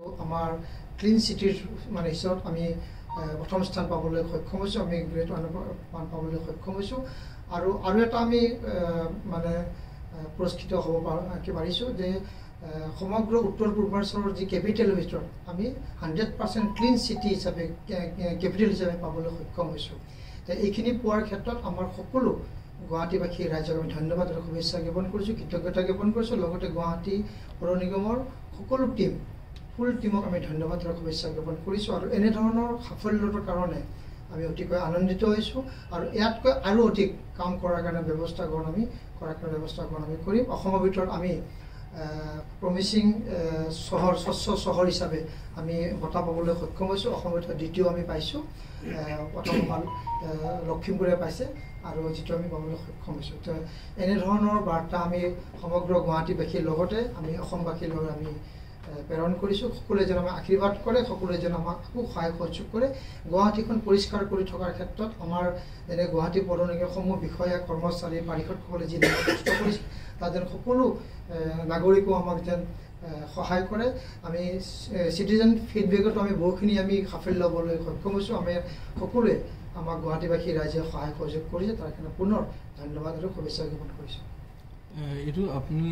আমাৰ ক্লিন চিটিৰ মানে হিচাপত আমি প্ৰথম স্থান পাবলৈ সক্ষম হৈছোঁ, আমি গ্ৰেড 1 পাবলৈ সক্ষম হৈছোঁ। আৰু এটা আমি মানে পুৰস্কৃত হ'ব পাৰিছোঁ যে সমগ্ৰ উত্তৰ পূৰ্বাঞ্চলৰ যি কেপিটেলৰ ভিতৰত আমি 100% ক্লিন চিটি হিচাপে কেপিটেল হিচাপে পাবলৈ সক্ষম হৈছোঁ। এইখিনি পোৱাৰ ক্ষেত্ৰত আমাৰ সকলো গুৱাহাটীবাসী ৰাইজক আমি ধন্যবাদ আৰু শুভেচ্ছা জ্ঞাপন কৰিছোঁ, কৃতজ্ঞতা জ্ঞাপন কৰিছোঁ। লগতে গুৱাহাটী পৌৰ নিগমৰ সকলো ফুল টিমক আমি ধন্যবাদ আৰু শুভেচ্ছা জ্ঞাপন কৰিছোঁ। আৰু এনেধৰণৰ সাফল্যৰ কাৰণে আমি অতিকৈ আনন্দিত হৈছোঁ আৰু ইয়াতকৈ আৰু অধিক কাম কৰাৰ কাৰণে ব্যৱস্থা গ্ৰহণ আমি কৰিম। অসমৰ ভিতৰত আমি প্ৰমিচিং চহৰ স্বচ্ছ চহৰ হিচাপে আমি বঁটা পাবলৈ সক্ষম হৈছোঁ। অসমৰ ভিতৰত দ্বিতীয় আমি পাইছোঁ, প্ৰথম লখিমপুৰে পাইছে আৰু যিটো আমি পাবলৈ সক্ষম হৈছোঁ। তো এনেধৰণৰ বাৰ্তা আমি সমগ্ৰ গুৱাহাটীবাসীৰ লগতে আমি অসমবাসীৰ লগত আমি প্ৰেৰণ কৰিছোঁ। সকলোৱে যেন আমাক আশীৰ্বাদ কৰে, সকলোৱে যেন আমাক সহায় সহযোগ কৰে। গুৱাহাটীখন পৰিষ্কাৰ কৰি থকাৰ ক্ষেত্ৰত আমাৰ যেনে গুৱাহাটী পৌৰ নিগমসমূহ বিষয়া কৰ্মচাৰী পাৰিষদসকলে যি কষ্ট কৰিছে, তাত যেন সকলো নাগৰিকো আমাক যেন সহায় কৰে। আমি চিটিজেন ফিডবেকতো আমি বহুখিনি আমি সাফল্য ল'বলৈ সক্ষম হৈছোঁ। আমি সকলোৱে আমাক গুৱাহাটীবাসী ৰাইজে সহায় সহযোগ কৰিছে, তাৰ কাৰণে পুনৰ ধন্যবাদ আৰু শুভেচ্ছা জ্ঞাপন কৰিছোঁ। এইটো আপুনি